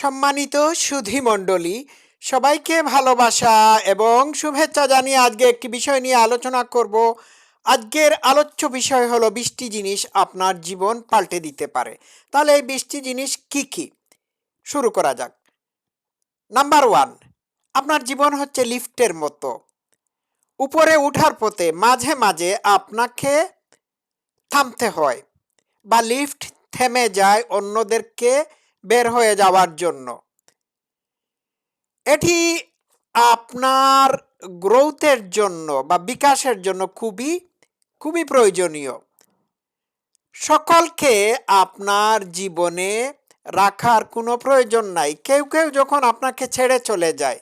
সম্মানিত সুধীমণ্ডলী, সবাইকে ভালোবাসা এবং শুভেচ্ছা জানিয়ে আজকে একটি বিষয় নিয়ে আলোচনা করব। আজকের আলোচ্য বিষয় হলো 20টি জিনিস আপনার জীবন পাল্টে দিতে পারে। তাহলে এই 20টি জিনিস কি কি? শুরু করা যাক। নাম্বার 1, আপনার জীবন হচ্ছে লিফটের মতো। উপরে উঠার পথে মাঝে মাঝে আপনাকে থামতে হয় বা লিফট থেমে যায় অন্যদেরকে বের হয়ে যাওয়ার জন্য। এটি আপনার গ্রোথের জন্য বা বিকাশের জন্য খুবই খুবই প্রয়োজনীয়। সকলকে আপনার জীবনে রাখার কোনো প্রয়োজন নাই। কেউ কেউ যখন আপনাকে ছেড়ে চলে যায়,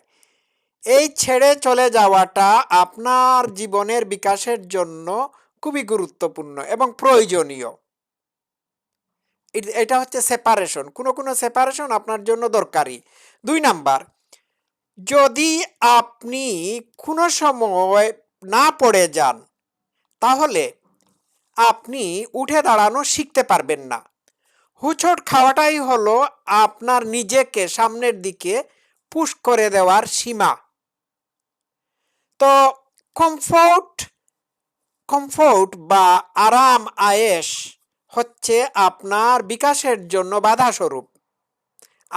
এই ছেড়ে চলে যাওয়াটা আপনার জীবনের বিকাশের জন্য খুবই গুরুত্বপূর্ণ এবং প্রয়োজনীয়। এটা হচ্ছে সেপারেশন। কোনো সেপারেশন আপনার জন্য দরকারি। 2 নাম্বার, যদি আপনি কোনো সময় না পড়ে যান, তাহলে আপনি উঠে দাঁড়ানো শিখতে পারবেন না। হোঁচট খাওয়াটাই হলো আপনার নিজেকে সামনের দিকে পুশ করে দেওয়ার সীমা। তো কমফোর্ট কমফোর্ট বা আরাম আয়েশ হচ্ছে আপনার বিকাশের জন্য বাধাস্বরূপ।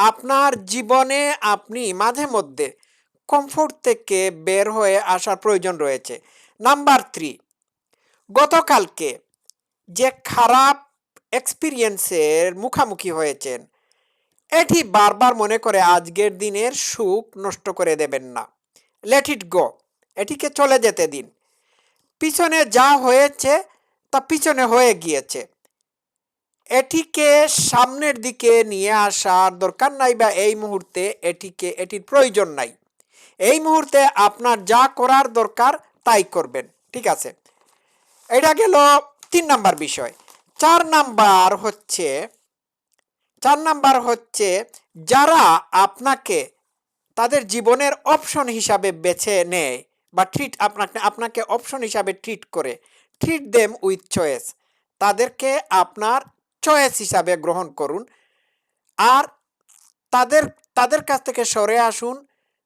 আপনার জীবনে আপনি মাঝে মধ্যে কমফোর্ট থেকে বের হয়ে আসার প্রয়োজন রয়েছে। নাম্বার 3, গতকালকে যে খারাপ এক্সপিরিয়েন্সের মুখোমুখি হয়েছেন, এটি বারবার মনে করে আজকের দিনের সুখ নষ্ট করে দেবেন না। লেট ইট গো, এটিকে চলে যেতে দিন। পিছনে যা হয়েছে তা পিছনে হয়ে গিয়েছে, এটিকে সামনের দিকে নিয়ে আসার দরকার নাই বা এই মুহূর্তে এটির প্রয়োজন নাই। এই মুহূর্তে আপনার যা করার দরকার তাই করবেন, ঠিক আছে? এটা গেল 3 নাম্বার বিষয়। 4 নাম্বার হচ্ছে যারা আপনাকে তাদের জীবনের অপশন হিসাবে বেছে নেয় বা আপনাকে অপশন হিসাবে ট্রিট করে, ট্রিট দেম উইথ চয়েস। তাদেরকে আপনার চয়েস হিসাবে গ্রহণ করুন। আর তাদের তাদের কাছ থেকে সরে আসুন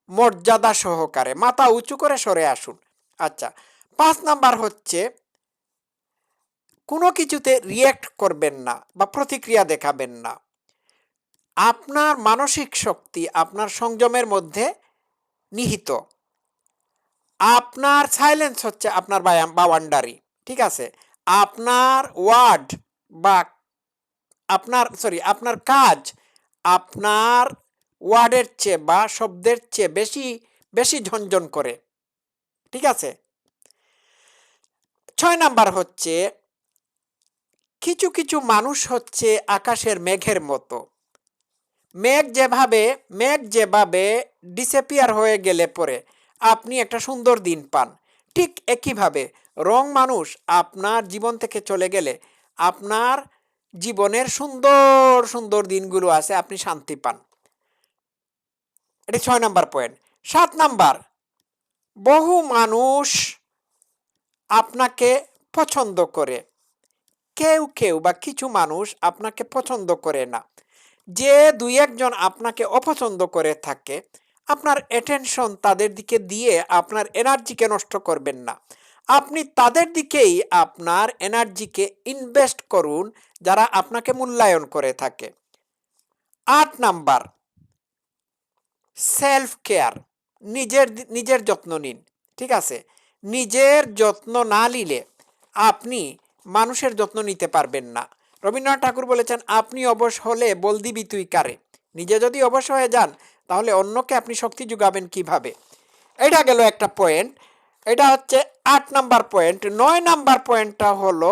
মর্যাদা সহকারে, মাথা উঁচু করে সরে আসুন। আচ্ছা, 5 নাম্বার হচ্ছে কোনো কিছুতে রিয়্যাক্ট করবেন না বা প্রতিক্রিয়া দেখাবেন না। আপনার মানসিক শক্তি আপনার সংযমের মধ্যে নিহিত। আপনার সাইলেন্স হচ্ছে আপনার বাউন্ডারি, ঠিক আছে? আপনার ওয়ার্ড বা আপনার কাজ আপনার ওয়ার্ডের চেয়ে বা শব্দের চেয়ে বেশি বেশি ঝনঝন করে, ঠিক আছে? 6 নাম্বার হচ্ছে কিছু কিছু মানুষ হচ্ছে আকাশের মেঘের মতো। মেঘ যেভাবে ডিসঅ্যাপিয়ার হয়ে গেলে পরে আপনি একটা সুন্দর দিন পান, ঠিক একইভাবে রং মানুষ আপনার জীবন থেকে চলে গেলে আপনার জীবনের সুন্দর সুন্দর দিনগুলো আছে, আপনি শান্তি পান। এটি 6 নাম্বার পয়েন্ট। 7 নাম্বার, বহু মানুষ আপনাকে পছন্দ করে, কেউ কেউ বা কিছু মানুষ আপনাকে পছন্দ করে না। যে 2-1 জন আপনাকে অপছন্দ করে থাকে, আপনার অ্যাটেনশন তাদের দিকে দিয়ে আপনার এনার্জিকে নষ্ট করবেন না। আপনি তাদের দিকেই আপনার এনার্জিকে ইনভেস্ট করুন যারা আপনাকে মূল্যায়ন করে থাকে। 8 নাম্বার, সেলফ কেয়ার। নিজের যত্ন নিন, ঠিক আছে? নিজের যত্ন না নিলে আপনি মানুষের যত্ন নিতে পারবেন না। রবীন্দ্রনাথ ঠাকুর বলেছেন, আপনি অবশ হলে বল দিবি তুই কারে। নিজে যদি অবশ হয়ে যান, তাহলে অন্যকে আপনি শক্তি যোগাবেন কিভাবে? এটা গেল একটা পয়েন্ট। এটা হচ্ছে 8 নাম্বার পয়েন্ট। 9 নাম্বার পয়েন্টটা হলো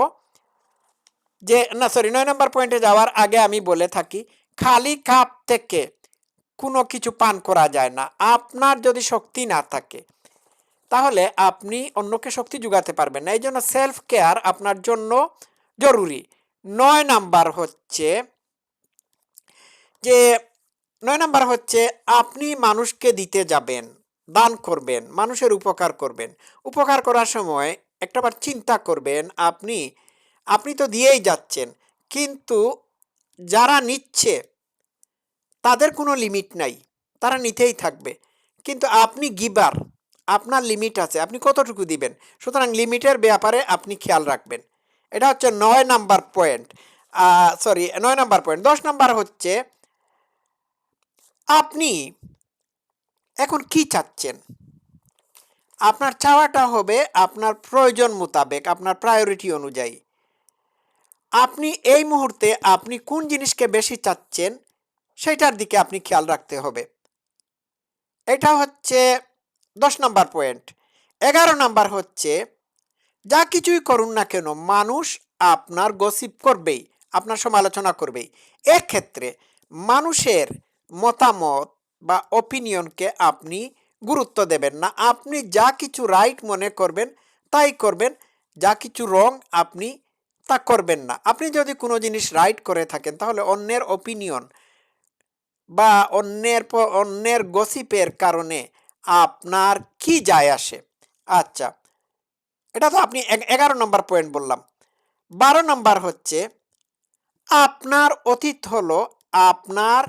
যে 9 নাম্বার পয়েন্টে যাওয়ার আগে আমি বলে থাকি, খালি কাপ থেকে কোনো কিছু পান করা যায় না। আপনার যদি শক্তি না থাকে, তাহলে আপনি অন্যকে শক্তি যোগাতে পারবেন না। এই জন্য সেলফ কেয়ার আপনার জন্য জরুরি। 9 নাম্বার হচ্ছে যে 9 নাম্বার হচ্ছে আপনি মানুষকে দিতে যাবেন, দান করবেন, মানুষের উপকার করবেন। উপকার করার সময় একটাবার চিন্তা করবেন, আপনি তো দিয়েই যাচ্ছেন, কিন্তু যারা নিচ্ছে তাদের কোনো লিমিট নাই, তারা নিতেই থাকবে। কিন্তু আপনি গিভার, আপনার লিমিট আছে, আপনি কতটুকু দিবেন। সুতরাং লিমিটের ব্যাপারে আপনি খেয়াল রাখবেন। এটা হচ্ছে 9 number point. 9 number point. 10 number হচ্ছে আপনি এখন কি চাচ্ছেন। আপনার চাওয়াটা হবে আপনার প্রয়োজন মোতাবেক, আপনার প্রায়োরিটি অনুযায়ী। আপনি এই মুহূর্তে আপনি কোন জিনিসকে বেশি চাচ্ছেন সেটার দিকে আপনি খেয়াল রাখতে হবে। এটা হচ্ছে 10 নাম্বার পয়েন্ট। 11 নাম্বার হচ্ছে যা কিছুই করুন না কেন মানুষ আপনার গসিপ করবেই, আপনার সমালোচনা করবেই। এক্ষেত্রে মানুষের মতামত বা ওপিনিয়নকে আপনি গুরুত্ব দেবেন না। আপনি যা কিছু রাইট মনে করবেন তাই করবেন, যা কিছু রং আপনি তা করবেন না। আপনি যদি কোনো জিনিস রাইট করে থাকেন তাহলে অন্যের ওপিনিয়ন বা অন্যের গসিপের কারণে আপনার কি যায় আসে। আচ্ছা, এটা তো আপনি 11 নম্বর পয়েন্ট বললাম। 12 নম্বর হচ্ছে আপনার অতীত হলো আপনার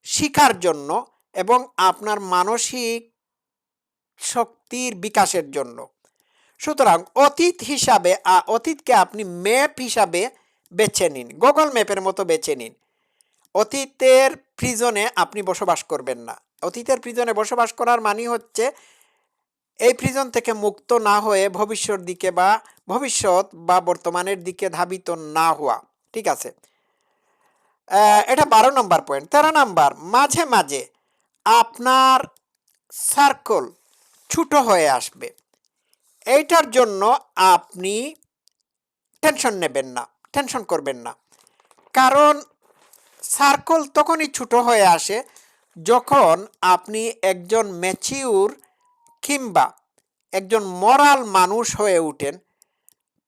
শিখার জন্য এবং আপনার মানসিক শক্তির বিকাশের জন্য। সুতরাং অতীত হিসাবে অতীতকে আপনি ম্যাপ হিসাবে বেছে নিন, গুগল ম্যাপের মতো বেছে নিন। অতীতের প্রিজনে আপনি বসবাস করবেন না। অতীতের প্রিজনে বসবাস করার মানে হচ্ছে এই প্রিজন থেকে মুক্ত না হয়ে ভবিষ্যৎ বা বর্তমানের দিকে ধাবিত না হওয়া। ঠিক আছে, এটা 12 নম্বর পয়েন্ট। 13 নাম্বার, মাঝে মাঝে আপনার সার্কেল ছোট হয়ে আসবে। এইটার জন্য আপনি টেনশন নেবেন না, টেনশন করবেন না। কারণ সার্কেল তখনই ছোট হয়ে আসে যখন আপনি একজন ম্যাচিউর কিংবা একজন মরাল মানুষ হয়ে উঠেন।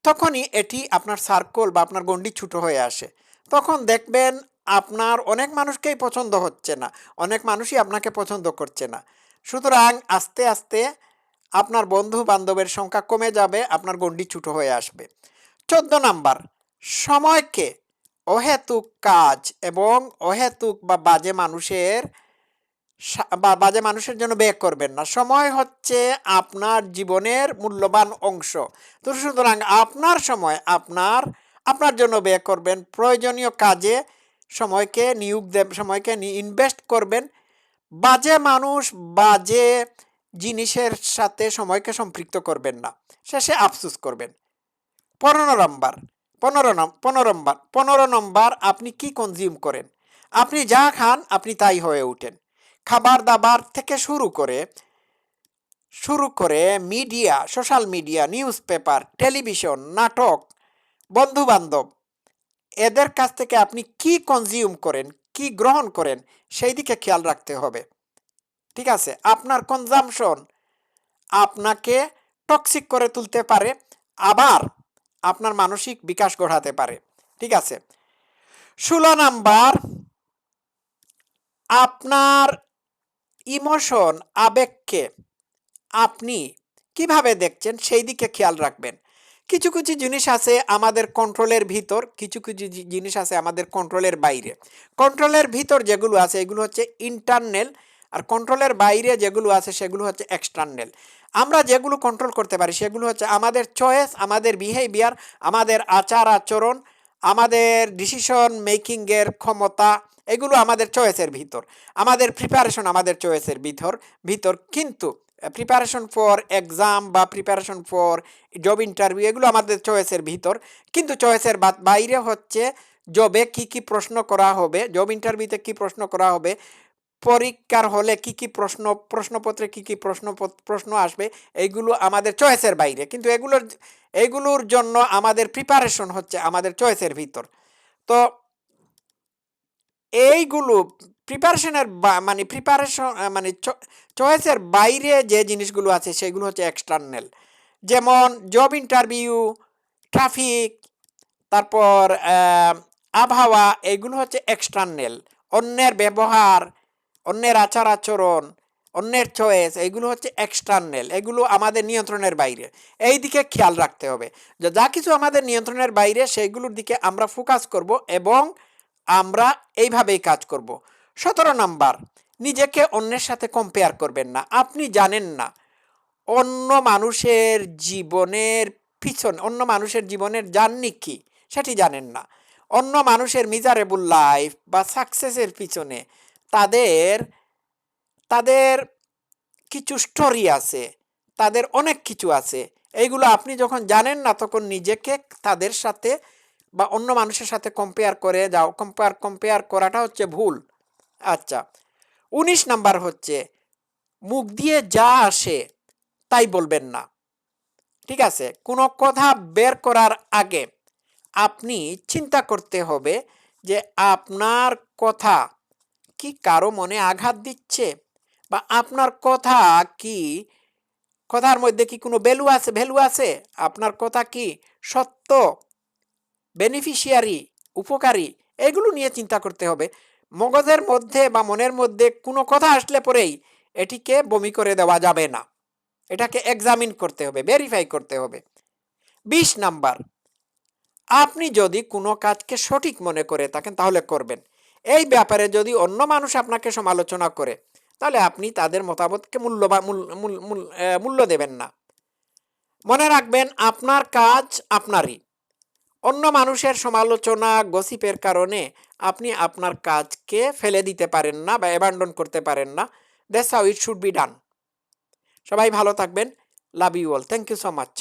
তখনই এটি আপনার সার্কেল বা আপনার গণ্ডি ছোট হয়ে আসে। তখন দেখবেন আপনার অনেক মানুষকেই পছন্দ হচ্ছে না, অনেক মানুষই আপনাকে পছন্দ করছে না। সুতরাং আস্তে আস্তে আপনার বন্ধু বান্ধবের সংখ্যা কমে যাবে, আপনার গণ্ডি ছোট হয়ে আসবে। 14 নাম্বার, সময়কে অহেতুক কাজ এবং অহেতুক বা বাজে মানুষের জন্য ব্যয় করবেন না। সময় হচ্ছে আপনার জীবনের মূল্যবান অংশ। তো সুতরাং আপনার সময় আপনার জন্য ব্যয় করবেন, প্রয়োজনীয় কাজে সময়কে সময়কে ইনভেস্ট করবেন। বাজে মানুষ, বাজে জিনিসের সাথে সময়কে সম্পৃক্ত করবেন না, শেষে আফসোস করবেন। 15 নম্বর, আপনি কি কনজিউম করেন। আপনি যা খান আপনি তাই হয়ে ওঠেন। খাবার দাবার থেকে শুরু করে media, social media, news paper, television, নাটক, বন্ধু বান্ধব, এদের কাছ থেকে আপনি কি কনজিউম করেন, কি গ্রহণ করেন সেই দিকে খেয়াল রাখতে হবে। ঠিক আছে, আপনার কনজামশন আপনাকে টক্সিক করে তুলতে পারে, আবার আপনার মানসিক বিকাশ ঘটাতে পারে। ঠিক আছে। 16 নাম্বার, আপনার ইমোশন, আবেগকে আপনি কিভাবে দেখছেন সেই দিকে খেয়াল রাখবেন। কিছু কিছু জিনিস আছে আমাদের কন্ট্রোলের ভিতর, কিছু কিছু জিনিস আছে আমাদের কন্ট্রোলের বাইরে। কন্ট্রোলের ভিতর যেগুলো আছে এগুলো হচ্ছে ইন্টারনাল, আর কন্ট্রোলের বাইরে যেগুলো আছে সেগুলো হচ্ছে এক্সটার্নাল। আমরা যেগুলো কন্ট্রোল করতে পারি সেগুলো হচ্ছে আমাদের চয়েস, আমাদের বিহেভিয়ার, আমাদের আচার আচরণ, আমাদের ডিসিশন মেকিংয়ের ক্ষমতা, এগুলো আমাদের চয়েসের ভিতর। আমাদের প্রিপারেশন আমাদের চয়েসের ভিতর। কিন্তু প্রিপারেশন ফর এক্সাম বা প্রিপারেশন ফর জব ইন্টারভিউ এগুলো আমাদের চয়েসের ভিতর। কিন্তু চয়েসের বাইরে হচ্ছে জবে কি কি প্রশ্ন করা হবে, জব ইন্টারভিউতে কি প্রশ্ন করা হবে, পরীক্ষার হলে কি কি প্রশ্নপত্রে কি কি প্রশ্ন আসবে, এইগুলো আমাদের চয়েসের বাইরে। কিন্তু এগুলোর জন্য আমাদের প্রিপারেশন হচ্ছে আমাদের চয়েসের ভিতর। তো এইগুলো প্রিপারেশনের মানে চয়েসের বাইরে যে জিনিসগুলো আছে সেগুলো হচ্ছে এক্সটার্নাল। যেমন জব ইন্টারভিউ, ট্রাফিক, তারপর আবহাওয়া, এগুলো হচ্ছে এক্সটার্নাল। অন্যের ব্যবহার, অন্যের আচার আচরণ, অন্যের চয়েস, এগুলো হচ্ছে এক্সটার্নাল, এগুলো আমাদের নিয়ন্ত্রণের বাইরে। এই দিকে খেয়াল রাখতে হবে যে যা কিছু আমাদের নিয়ন্ত্রণের বাইরে সেইগুলোর দিকে আমরা ফোকাস করব এবং আমরা এইভাবেই কাজ করব। 17 নাম্বার, নিজেকে অন্যের সাথে কম্পেয়ার করবেন না। আপনি জানেন না অন্য মানুষের জীবনের পিছনে, অন্য মানুষের জীবনের জার্নি কি সেটি জানেন না। অন্য মানুষের মিজারেবল লাইফ বা সাকসেসের পিছনে তাদের তাদের কিছু স্টোরি আছে, তাদের অনেক কিছু আছে। এইগুলো আপনি যখন জানেন না তখন নিজেকে তাদের সাথে বা অন্য মানুষের সাথে কম্পেয়ার করে যাও। কম্পেয়ার করাটা হচ্ছে ভুল। আচ্ছা, 19 নাম্বার হচ্ছে মুখ দিয়ে যা আসে তাই বলবেন না। ঠিক আছে, কোনো কথা বের করার আগে আপনি চিন্তা করতে হবে যে আপনার কথা কি কারো মনে আঘাত দিচ্ছে, বা আপনার কথা কি, কথার মধ্যে কি কোনো ভ্যালু আছে, আপনার কথা কি সত্য, বেনিফিশিয়ারি, উপকারী, এগুলো নিয়ে চিন্তা করতে হবে। মগজের মধ্যে বা মনের মধ্যে কোনো কথা আসলে পরেই এটিকে বমি করে দেওয়া যাবে না, এটাকে এক্সামিন করতে হবে, ভেরিফাই করতে হবে। 20 নাম্বার, আপনি যদি কোনো কাজকে সঠিক মনে করে থাকেন তাহলে করবেন। এই ব্যাপারে যদি অন্য মানুষ আপনাকে সমালোচনা করে তাহলে আপনি তাদের মতামতকে মূল্য দেবেন না। মনে রাখবেন আপনার কাজ আপনারই। অন্য মানুষের সমালোচনা, গসিপের কারণে আপনি আপনার কাজকে ফেলে দিতে পারেন না বা অ্যাবান্ডন করতে পারেন না। That's how it should be done. সবাই ভালো থাকবেন। Love you all. Thank you so much.